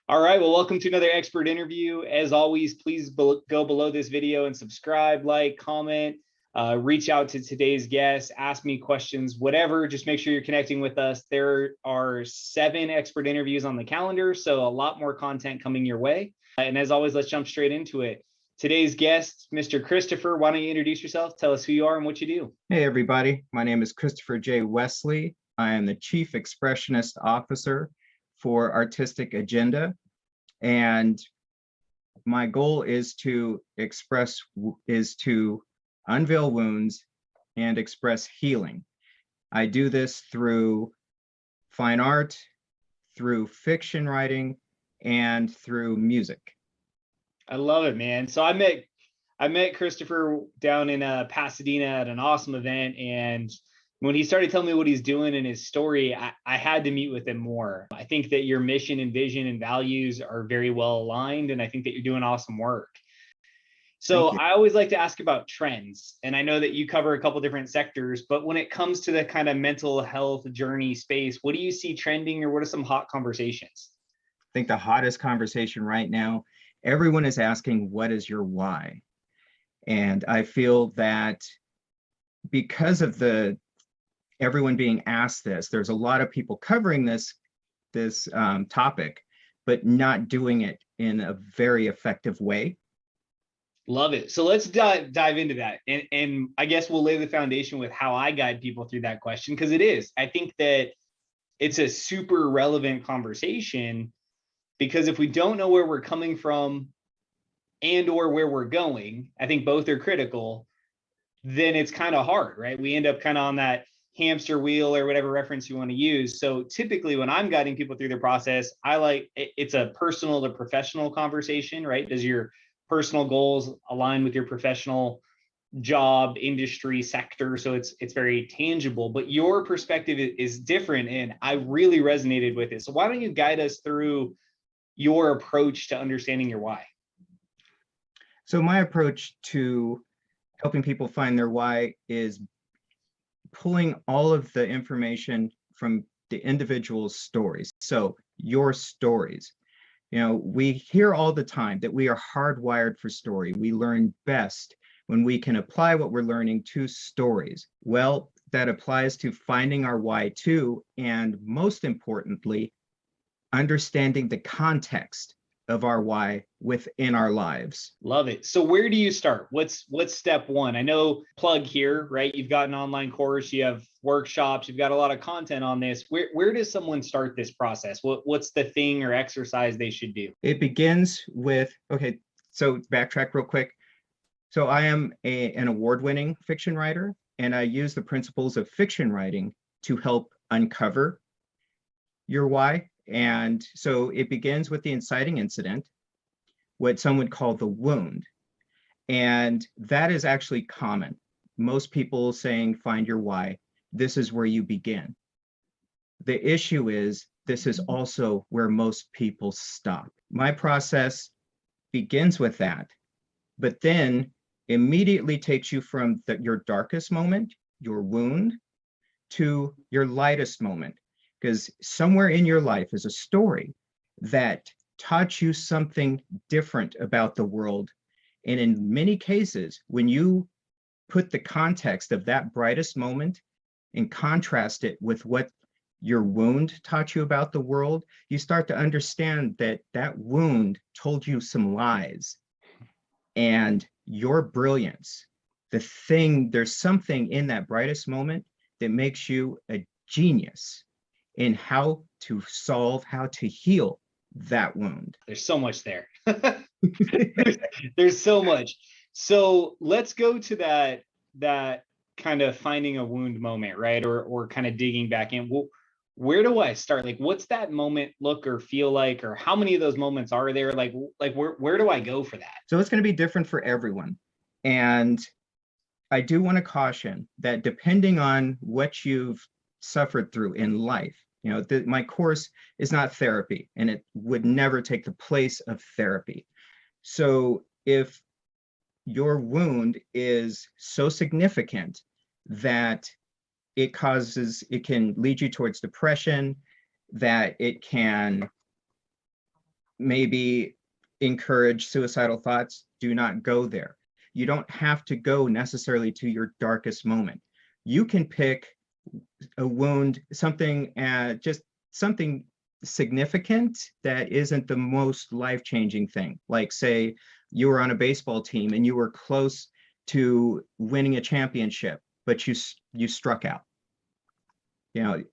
All right, well, welcome to another expert interview. As always, please go below this video and subscribe, like, comment, reach out to today's guest, ask me questions, whatever. Just make sure you're connecting with us. There are 7 expert interviews on the calendar, so a lot more content coming your way. And as always, let's jump straight into it. Today's guest, Mr. Christopher, why don't you introduce yourself? Tell us who you are and what you do. Hey, everybody. My name is Christopher J. Wesley. I am the Chief Expressionist Officer for Artistic Agenda. And my goal is to unveil wounds and express healing. I do this through fine art, through fiction writing, and through music. I love it, man. So I met Christopher down in Pasadena at an awesome event, and when he started telling me what he's doing in his story, I had to meet with him more. I think that your mission and vision and values are very well aligned, and I think that you're doing awesome work. So I always like to ask about trends, and I know that you cover a couple different sectors, but when it comes to the kind of mental health journey space, what do you see trending, or what are some hot conversations? I think the hottest conversation right now, everyone is asking, what is your why? And I feel that because of everyone being asked this, there's a lot of people covering this topic, but not doing it in a very effective way. Love it. So let's dive into that. And I guess we'll lay the foundation with how I guide people through that question, because I think that it's a super relevant conversation, because if we don't know where we're coming from and or where we're going, I think both are critical, then it's kind of hard, right? We end up kind of on that hamster wheel or whatever reference you want to use. So typically when I'm guiding people through the process, it's a personal to professional conversation, right? Does your personal goals align with your professional job, industry, sector? So it's very tangible, but your perspective is different, and I really resonated with it. So why don't you guide us through your approach to understanding your why? So my approach to helping people find their why is pulling all of the information from the individual's stories. So your stories. We hear all the time that we are hardwired for story. We learn best when we can apply what we're learning to stories. Well, that applies to finding our why too, and most importantly, understanding the context of our why within our lives. Love it. So where do you start? What's step one? I know, plug here, right? You've got an online course, you have workshops, you've got a lot of content on this. Where does someone start this process? What's the thing or exercise they should do? It begins with, okay, so backtrack real quick. So I am an award-winning fiction writer, and I use the principles of fiction writing to help uncover your why. And so it begins with the inciting incident, what some would call the wound. And that is actually common. Most people saying, find your why. This is where you begin. The issue is, this is also where most people stop. My process begins with that, but then immediately takes you from your darkest moment, your wound, to your lightest moment. Because somewhere in your life is a story that taught you something different about the world. And in many cases, when you put the context of that brightest moment and contrast it with what your wound taught you about the world, you start to understand that that wound told you some lies. And your brilliance, there's something in that brightest moment that makes you a genius in how to heal that wound. There's so much there. there's so much. So let's go to that kind of finding a wound moment, right? Or kind of digging back in. Well, where do I start? Like, what's that moment look or feel like, or how many of those moments are there? Like where do I go for that? So it's going to be different for everyone. And I do want to caution that depending on what you've suffered through in life, my course is not therapy, and it would never take the place of therapy. So if your wound is so significant that it can lead you towards depression, that it can maybe encourage suicidal thoughts, do not go there. You don't have to go necessarily to your darkest moment. You can pick a wound, something, just something significant that isn't the most life-changing thing. Like, say you were on a baseball team and you were close to winning a championship, but you struck out.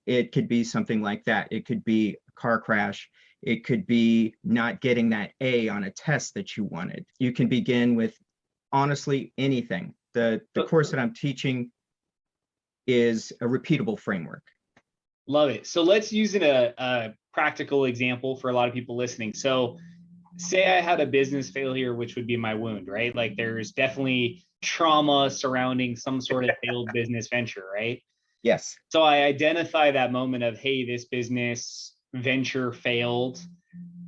It could be something like that. It could be a car crash. It could be not getting that A on a test that you wanted. You can begin with honestly anything. The course that I'm teaching is a repeatable framework. Love it. So let's use a practical example for a lot of people listening. So say I had a business failure, which would be my wound, right? Like there's definitely trauma surrounding some sort of failed business venture, right? Yes. So I identify that moment of, hey, this business venture failed.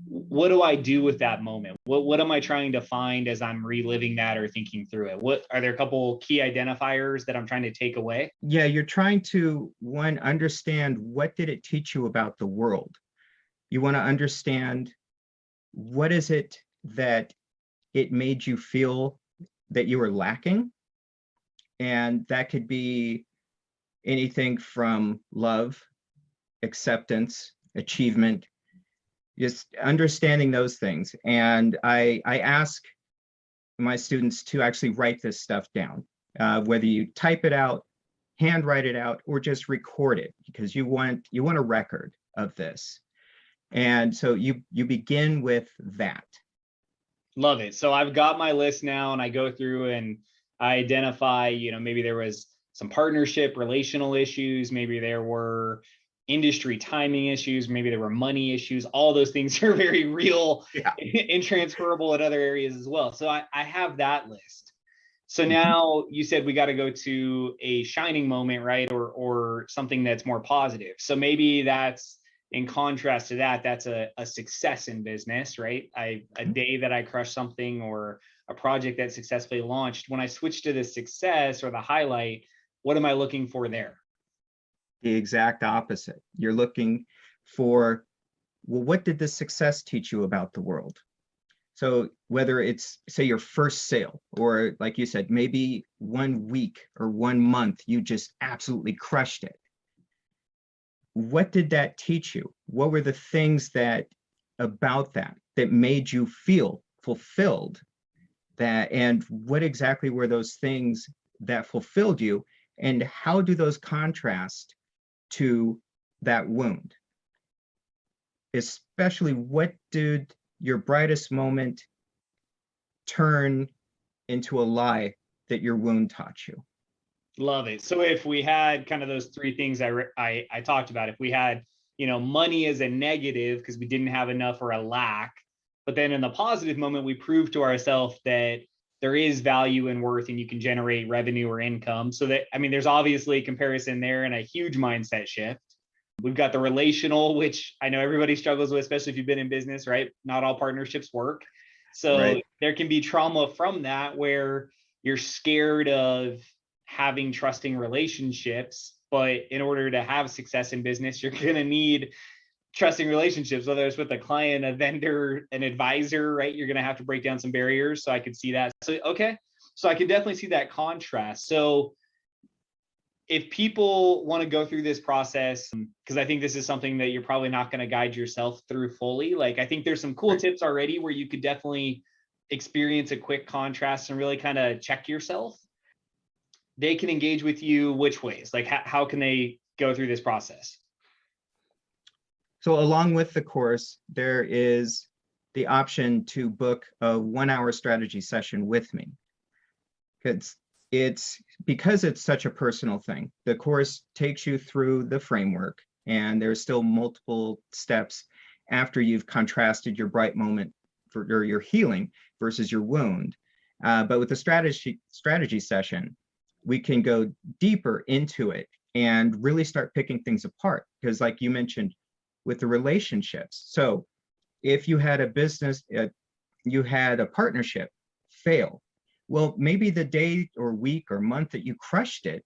What do I do with that moment? What am I trying to find as I'm reliving that or thinking through it? What are there a couple key identifiers that I'm trying to take away? Yeah, you're trying to, one, understand what did it teach you about the world. You want to understand what is it that it made you feel that you were lacking. And that could be anything from love, acceptance, achievement, just understanding those things. And I ask my students to actually write this stuff down, whether you type it out, handwrite it out, or just record it, because you want a record of this. And so you begin with that. Love it. So I've got my list now, and I go through and I identify, maybe there was some partnership, relational issues, maybe there were industry timing issues, maybe there were money issues. All those things are very real, yeah, and transferable in other areas as well. So I have that list. So now you said we got to go to a shining moment, right? Or something that's more positive. So maybe that's, in contrast to that, that's a success in business, right? A day that I crushed something, or a project that successfully launched. When I switch to the success or the highlight, what am I looking for there? The exact opposite. You're looking for, well, what did this success teach you about the world? So whether it's, say, your first sale, or like you said, maybe 1 week or 1 month, you just absolutely crushed it. What did that teach you? What were the things about that made you feel fulfilled? And what exactly were those things that fulfilled you? And how do those contrast to that wound? Especially, what did your brightest moment turn into a lie that your wound taught you? Love it. So if we had kind of those three things I talked about, if we had, money as a negative because we didn't have enough or a lack, but then in the positive moment, we proved to ourselves that there is value and worth and you can generate revenue or income. So that, there's obviously a comparison there and a huge mindset shift. We've got the relational, which I know everybody struggles with, especially if you've been in business, right? Not all partnerships work. So right, there can be trauma from that where you're scared of having trusting relationships, but in order to have success in business, you're going to need trusting relationships, whether it's with a client, a vendor, an advisor, right? You're going to have to break down some barriers. So I could see that. So, okay. So I could definitely see that contrast. So if people want to go through this process, because I think this is something that you're probably not going to guide yourself through fully. Like, I think there's some cool tips already where you could definitely experience a quick contrast and really kind of check yourself. They can engage with you which ways? Like, how can they go through this process? So along with the course, there is the option to book a 1-hour strategy session with me. It's because it's such a personal thing. The course takes you through the framework, and there's still multiple steps after you've contrasted your bright moment or your healing versus your wound. But with the strategy session, we can go deeper into it and really start picking things apart. Because like you mentioned, with the relationships. So if you had a business, you had a partnership fail, well, maybe the day or week or month that you crushed it,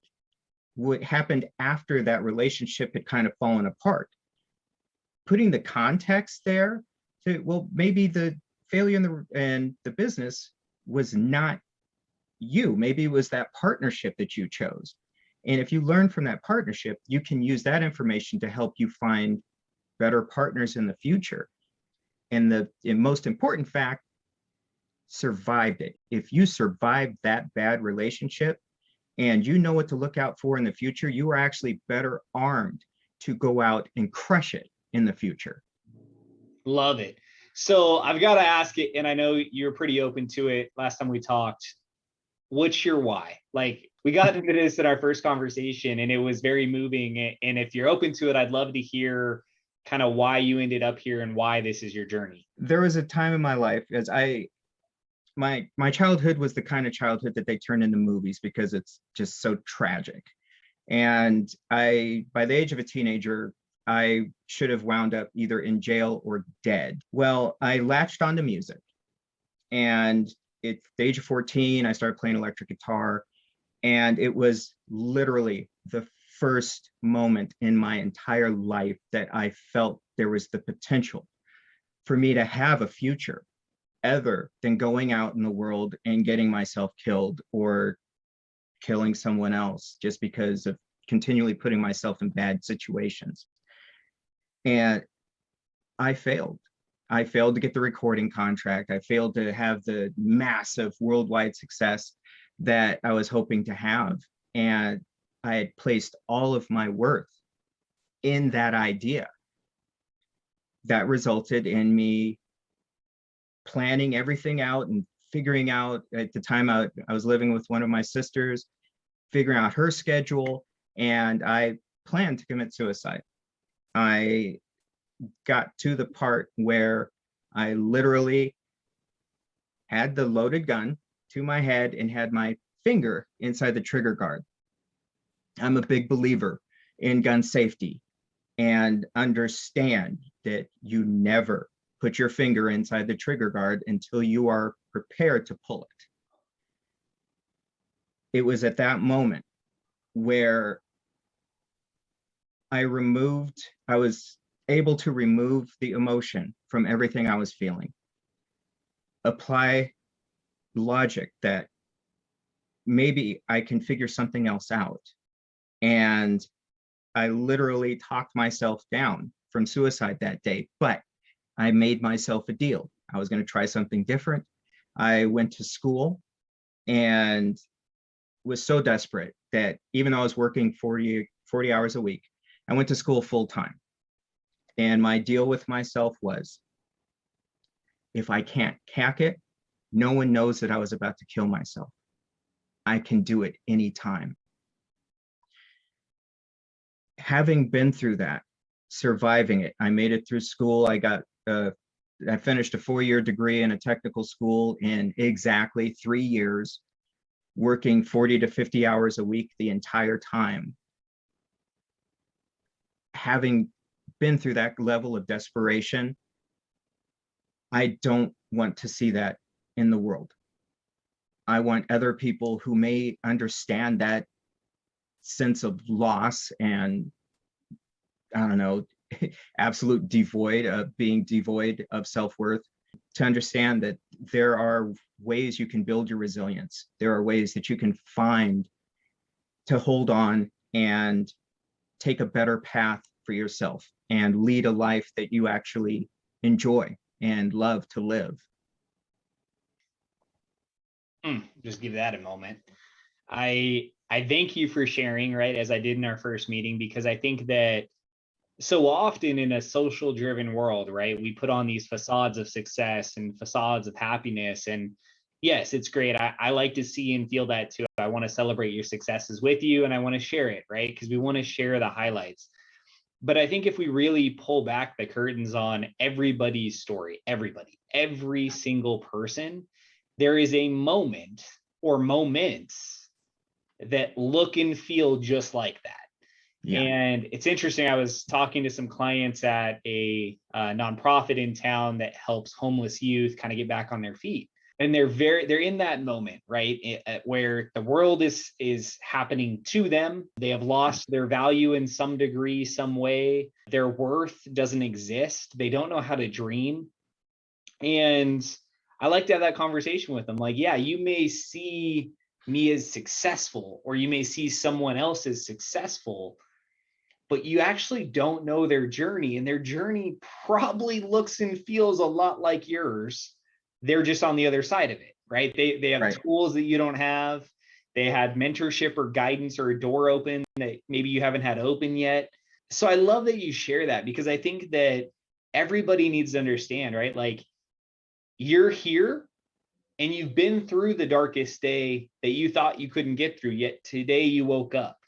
what happened after that relationship had kind of fallen apart. Putting the context there well, maybe the failure in the business was not you. Maybe it was that partnership that you chose. And if you learn from that partnership, you can use that information to help you find better partners in the future. And the most important fact, survived it. If you survived that bad relationship and you know what to look out for in the future, you are actually better armed to go out and crush it in the future. Love it. So I've got to ask it, and I know you're pretty open to it last time we talked. What's your why? Like, we got into this in our first conversation and it was very moving. And if you're open to it, I'd love to hear kind of why you ended up here and why this is your journey. There was a time in my life, as my childhood was the kind of childhood that they turn into movies because it's just so tragic. And by the age of a teenager, I should have wound up either in jail or dead. Well, I latched onto music, and at the age of 14, I started playing electric guitar, and it was literally the first moment in my entire life that I felt there was the potential for me to have a future other than going out in the world and getting myself killed or killing someone else just because of continually putting myself in bad situations. And I failed. I failed to get the recording contract. I failed to have the massive worldwide success that I was hoping to have. And I had placed all of my worth in that idea. That resulted in me planning everything out and figuring out, at the time I was living with one of my sisters, figuring out her schedule, and I planned to commit suicide. I got to the part where I literally had the loaded gun to my head and had my finger inside the trigger guard. I'm a big believer in gun safety and understand that you never put your finger inside the trigger guard until you are prepared to pull it. It was at that moment where I was able to remove the emotion from everything I was feeling, apply logic that maybe I can figure something else out. And I literally talked myself down from suicide that day, but I made myself a deal. I was going to try something different. I went to school and was so desperate that even though I was working 40 hours a week, I went to school full time. And my deal with myself was, if I can't hack it, no one knows that I was about to kill myself. I can do it anytime. Having been through that, surviving it, I made it through school. I finished a 4-year degree in a technical school in exactly 3 years, working 40 to 50 hours a week the entire time. Having been through that level of desperation, I don't want to see that in the world. I want other people who may understand that sense of loss and, I don't know, absolute being devoid of self-worth, to understand that there are ways you can build your resilience. There are ways that you can find to hold on and take a better path for yourself and lead a life that you actually enjoy and love to live. Just give that a moment. I thank you for sharing, right, as I did in our first meeting, because I think that so often in a social driven world, right, we put on these facades of success and facades of happiness. And yes, it's great. I like to see and feel that too. I want to celebrate your successes with you and I want to share it, right? Because we want to share the highlights. But I think if we really pull back the curtains on everybody's story, every single person, there is a moment or moments that look and feel just like that. Yeah. And it's interesting. I was talking to some clients at a nonprofit in town that helps homeless youth kind of get back on their feet. And they're in that moment, right, where the world is happening to them. They have lost their value in some degree, some way. Their worth doesn't exist. They don't know how to dream. And I like to have that conversation with them. Like, yeah, you may see me as successful, or you may see someone else as successful, but you actually don't know their journey. And their journey probably looks and feels a lot like yours. They're just on the other side of it, right? They have Right. tools that you don't have. They had mentorship or guidance or a door open that maybe you haven't had open yet. So I love that you share that, because I think that everybody needs to understand, right? Like, you're here and you've been through the darkest day that you thought you couldn't get through, yet today you woke up.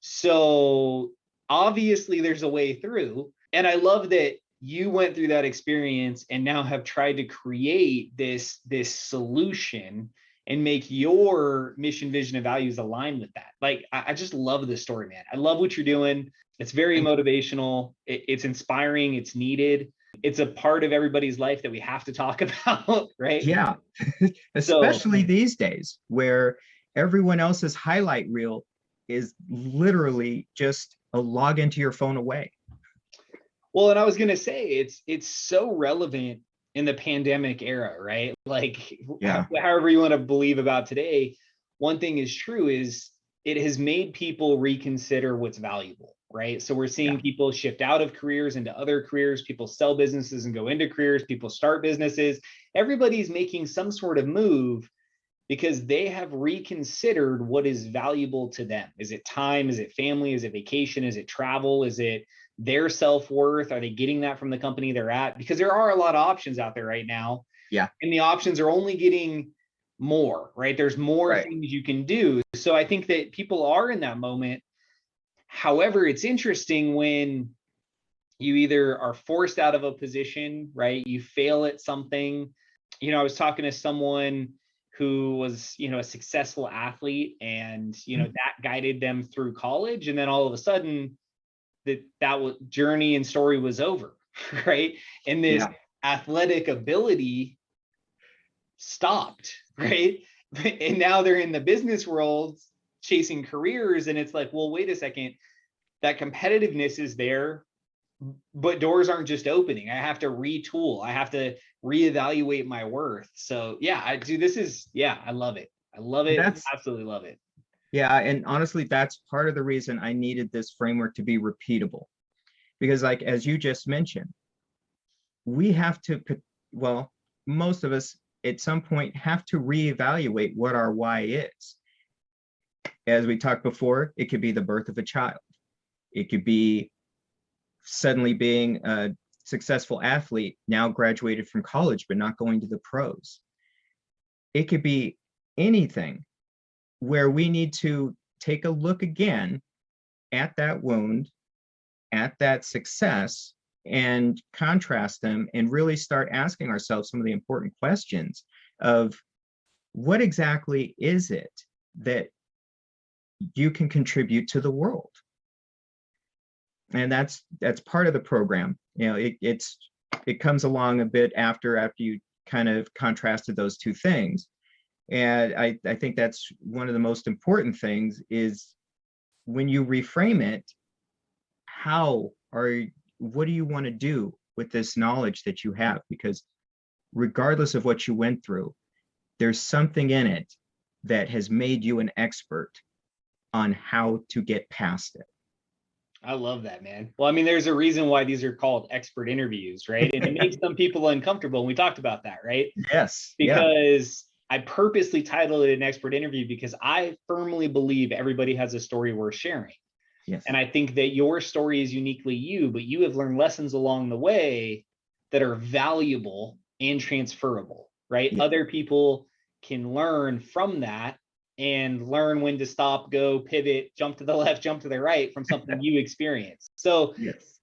So obviously there's a way through. And I love that you went through that experience and now have tried to create this solution and make your mission, vision, and values align with that. Like, I just love this story, man. I love what you're doing. It's very Thank you. motivational. It's inspiring. It's needed. It's a part of everybody's life that we have to talk about, right? Yeah, So, especially these days where everyone else's highlight reel is literally just a log into your phone away. well, and I was gonna say it's so relevant in the pandemic era, right? Like, Yeah, however you want to believe about today, one thing is true is it has made people reconsider what's valuable, right? So we're yeah, seeing people shift out of careers into other careers, people sell businesses and go into careers, people start businesses. Everybody's making some sort of move because they have reconsidered what is valuable to them. Is it time? Is it family? Is it vacation? Is it travel? Is it their self-worth? Are they getting that from the company they're at? Because there are a lot of options out there right now, yeah, and the options are only getting more, right? There's more right. things you can do. So I think that people are in that moment. However, it's interesting when you either are forced out of a position, right? You fail at something. I was talking to someone who was, a successful athlete, and, Mhm. that guided them through college. And then all of a sudden that journey and story was over, right? And this Yeah, athletic ability stopped, right? And now they're in the business world chasing careers. And it's like, well, wait a second, that competitiveness is there, but doors aren't just opening. I have to retool. I have to reevaluate my worth. So yeah, I do. Yeah, I love it. I love it. that's Absolutely love it. yeah, and honestly, that's part of the reason I needed this framework to be repeatable. Because, like as you just mentioned, we have to well, most of us at some point have to reevaluate what our why is. As we talked before, it could be the birth of a child. It could be suddenly being a successful athlete, now graduated from college, but not going to the pros. It could be anything where we need to take a look again at that wound, at that success, and contrast them and really start asking ourselves some of the important questions of what exactly is it that you can contribute to the world. And that's part of the program. It comes along a bit after you kind of contrasted those two things. And I think that's one of the most important things is when you reframe it, how are what do you want to do with this knowledge that you have? Because regardless of what you went through, there's something in it that has made you an expert on how to get past I love that, man. Well, I mean, there's a reason why these are called expert interviews, right? And it it. makes some people uncomfortable. And we talked about that, right? Yes, yeah, Because I purposely titled it an expert interview because I firmly believe everybody has a story worth sharing. yes, And I think that your story is uniquely you, but you have learned lessons along the way that are valuable and transferable, right? yeah, Other people can learn from that and learn when to stop, go, pivot, jump to the left, jump to the right from something you experienced. So yes,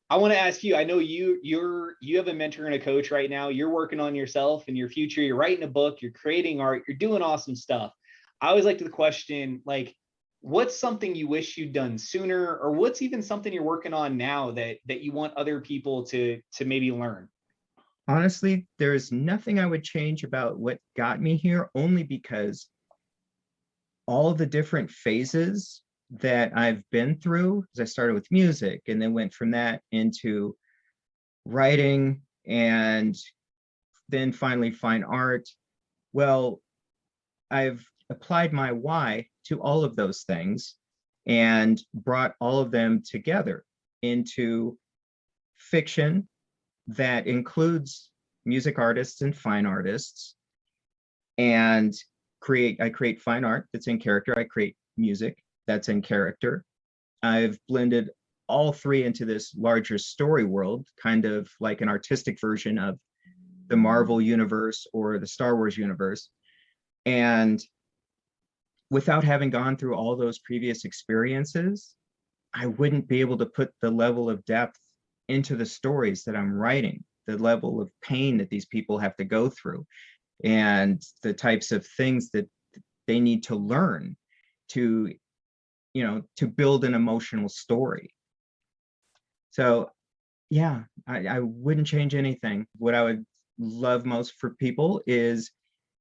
I want to ask you, I know you have a mentor and a coach right now. You're working on yourself and your future. You're writing a book, you're creating art, you're doing awesome stuff. I always like to question, like, what's something you wish you'd done sooner, or what's even something you're working on now that you want other people to maybe learn? honestly, there's nothing I would change about what got me here, only because all the different phases that I've been through, as I started with music and then went from that into writing and then finally fine art. Well, I've applied my why to all of those things and brought all of them together into fiction that includes music artists and fine artists, and I create fine art that's in character. I create music that's in character. I've blended all three into this larger story world, kind of like an artistic version of the Marvel universe or the Star Wars universe. And without having gone through all those previous experiences, I wouldn't be able to put the level of depth into the stories that I'm writing, the level of pain that these people have to go through, and the types of things that they need to learn to, to build an emotional story. So yeah, I wouldn't change anything. What I would love most for people is,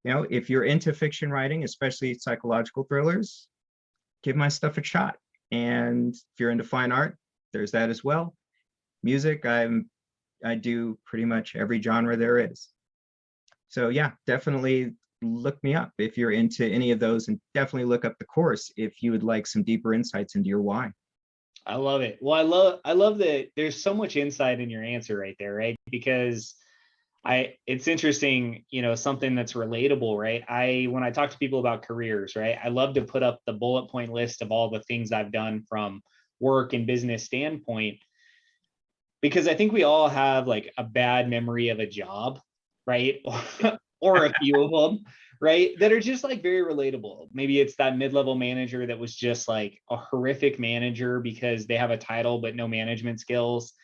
if you're into fiction writing, especially psychological thrillers, give my stuff a shot. And if you're into fine art, there's that as well. Music, I do pretty much every genre there is. So yeah, definitely look me up if you're into any of those, and definitely look up the course if you would like some deeper insights into your why. I love it. Well, I love that there's so much insight in your answer right there, right? Because it's interesting, something that's relatable, right? When I talk to people about careers, right, I love to put up the bullet point list of all the things I've done from work and business standpoint, because I think we all have like a bad memory of a job, right? Or a few of them, right? That are just like very relatable. Maybe it's that mid-level manager that was just like a horrific manager because they have a title but no management skills.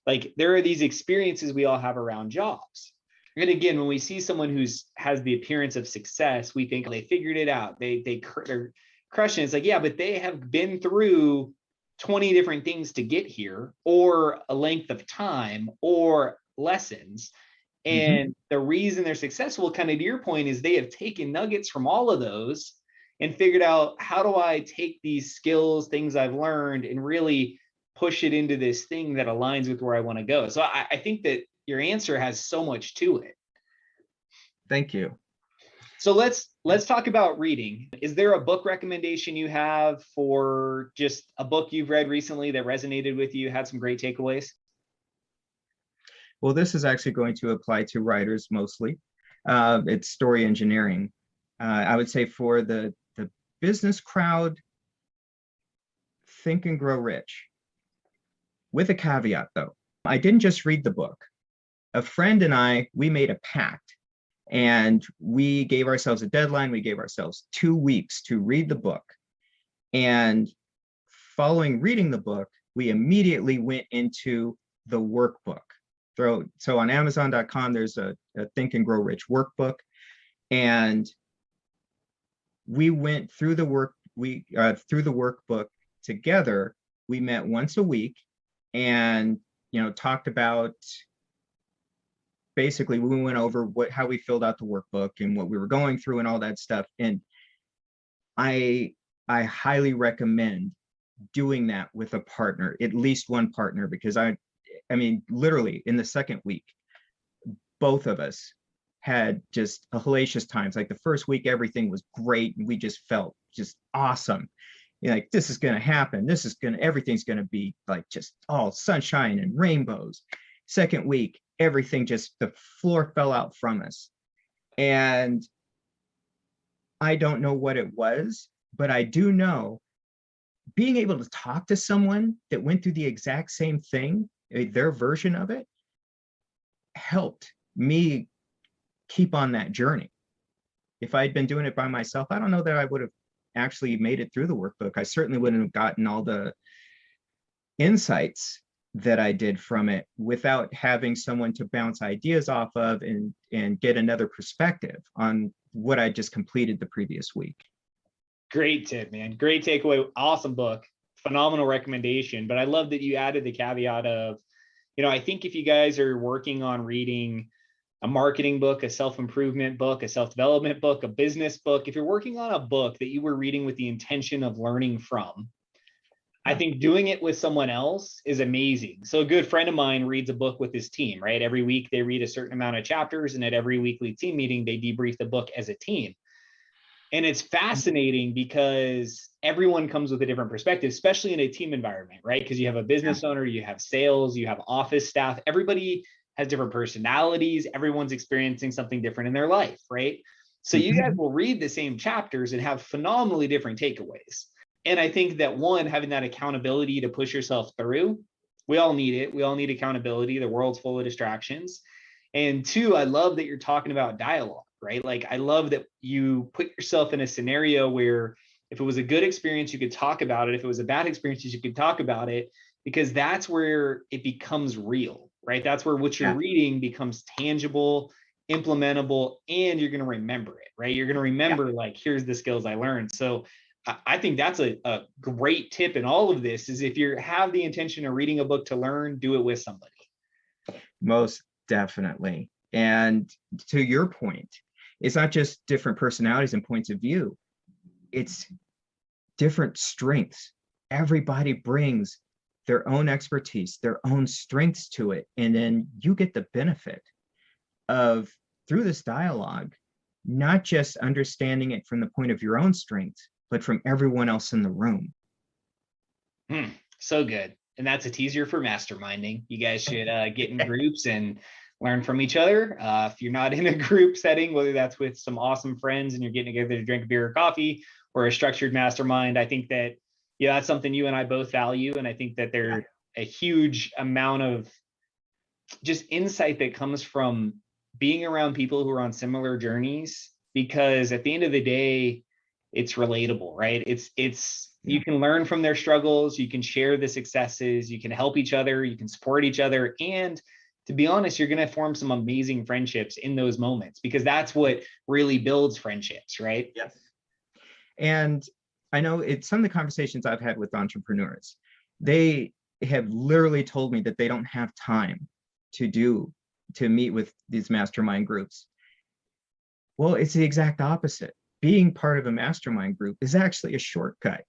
Like there are these experiences we all have around jobs. And again, when we see someone has the appearance of success, we think they figured it out. They're crushing it. It's like, yeah, but they have been through 20 different things to get here, or a length of time, or lessons. And the reason they're successful, kind of to your point, is they have taken nuggets from all of those and figured out, how do I take these skills, things I've learned, and really push it into this thing that aligns with where I want to go. So I think that your answer has so much to it. Thank you. So let's talk about reading. Is there a book recommendation you have for just a book you've read recently that resonated with you, had some great takeaways? Well, this is actually going to apply to writers mostly. It's story engineering. I would say for the business crowd, Think and Grow Rich. With a caveat though, I didn't just read the book. A friend and I, we made a pact, and we gave ourselves a deadline. We gave ourselves 2 weeks to read the book. And following reading the book, we immediately went into the workbook. So on Amazon.com, there's a Think and Grow Rich workbook, and we went through the workbook together. We met once a week, and talked about, basically we went over how we filled out the workbook and what we were going through and all that stuff. And I highly recommend doing that with a partner, at least one partner, because I mean, literally in the second week, both of us had just a hellacious times. Like the first week, everything was great, and we just felt just awesome. Like, this is going to happen. Everything's going to be like just all sunshine and rainbows. Second week, everything the floor fell out from us. And I don't know what it was, but I do know being able to talk to someone that went through the exact same thing, their version of it, helped me keep on that journey. If I'd been doing it by myself, I don't know that I would have actually made it through the workbook. I certainly wouldn't have gotten all the insights that I did from it without having someone to bounce ideas off of and get another perspective on what I just completed the previous week. Great tip, man. Great takeaway. Awesome book. Phenomenal recommendation. But I love that you added the caveat of, I think if you guys are working on reading a marketing book, a self-improvement book, a self-development book, a business book, if you're working on a book that you were reading with the intention of learning from, I think doing it with someone else is amazing. So a good friend of mine reads a book with his team, right? Every week they read a certain amount of chapters, and at every weekly team meeting, they debrief the book as a team. And it's fascinating because everyone comes with a different perspective, especially in a team environment, right? Because you have a business owner, you have sales, you have office staff, everybody has different personalities, everyone's experiencing something different in their life, right? So you guys will read the same chapters and have phenomenally different takeaways. And I think that one, having that accountability to push yourself through, we all need it. We all need accountability. The world's full of distractions. And two, I love that you're talking about dialogue, right? Like, I love that you put yourself in a scenario where if it was a good experience, you could talk about it. If it was a bad experience, you could talk about it, because that's where it becomes real, right? That's where what you're reading becomes tangible, implementable, and you're going to remember it, right? You're going to remember, like, here's the skills I learned. So I think that's a great tip in all of this, is if you have the intention of reading a book to learn, do it with somebody. Most definitely. And to your point, it's not just different personalities and points of view, it's different strengths. Everybody brings their own expertise, their own strengths to it. And then you get the benefit of, through this dialogue, not just understanding it from the point of your own strengths, but from everyone else in the room. So good. And that's a teaser for masterminding. You guys should get in groups and learn from each other. If you're not in a group setting, whether that's with some awesome friends and you're getting together to drink a beer or coffee, or a structured mastermind, I think that, yeah, that's something you and I both value. And I think that there's a huge amount of just insight that comes from being around people who are on similar journeys, because at the end of the day, it's relatable, right? You can learn from their struggles, you can share the successes, you can help each other, you can support each other. And to be honest, you're going to form some amazing friendships in those moments, because that's what really builds friendships, right? Yes. And I know it's some of the conversations I've had with entrepreneurs, they have literally told me that they don't have time to meet with these mastermind groups. Well, it's the exact opposite. Being part of a mastermind group is actually a shortcut,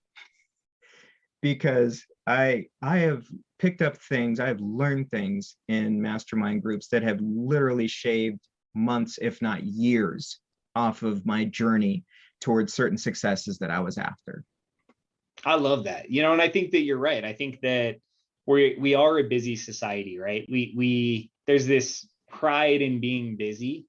because I have picked up things, I've learned things in mastermind groups that have literally shaved months, if not years, off of my journey towards certain successes that I was after. I love that. And I think that you're right. I think that we are a busy society, right? There's this pride in being busy,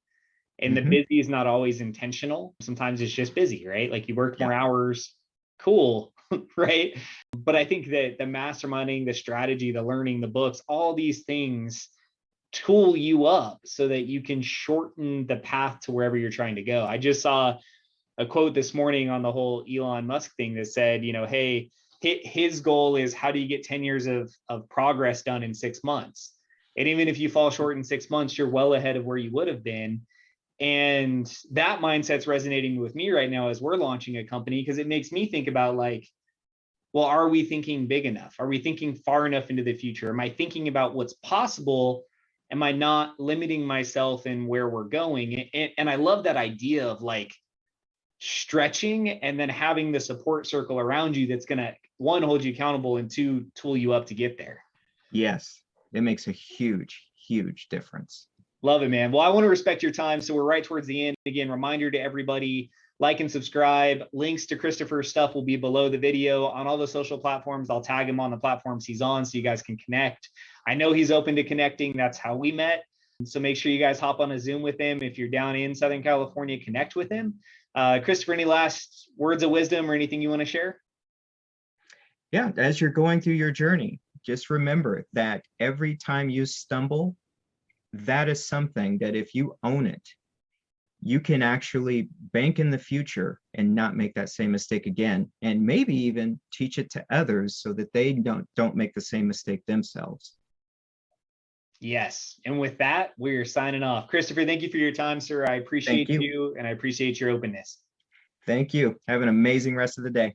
and the busy is not always intentional. Sometimes it's just busy, right? Like, you work more hours, cool, right? But I think that the masterminding, the strategy, the learning, the books, all these things tool you up so that you can shorten the path to wherever you're trying to go. I just saw a quote this morning on the whole Elon Musk thing that said, hey, his goal is, how do you get 10 years of progress done in 6 months? And even if you fall short in 6 months, you're well ahead of where you would have been. And that mindset's resonating with me right now as we're launching a company, because it makes me think about, like, well, are we thinking big enough? Are we thinking far enough into the future? Am I thinking about what's possible? Am I not limiting myself in where we're going? And I love that idea of, like, stretching and then having the support circle around you that's going to, one, hold you accountable, and two, tool you up to get there. Yes, it makes a huge, huge difference. Love it, man. Well, I want to respect your time, so we're right towards the end. Again, reminder to everybody, like and subscribe. Links to Christopher's stuff will be below the video on all the social platforms. I'll tag him on the platforms he's on so you guys can connect. I know he's open to connecting. That's how we met. So make sure you guys hop on a Zoom with him. If you're down in Southern California, connect with him. Christopher, any last words of wisdom or anything you want to share? Yeah, as you're going through your journey, just remember that every time you stumble, that is something that, if you own it, you can actually bank in the future and not make that same mistake again, and maybe even teach it to others so that they don't make the same mistake themselves. Yes. And with that, we're signing off. Christopher, thank you for your time, sir. I appreciate you, and I appreciate your openness. Thank you. Have an amazing rest of the day.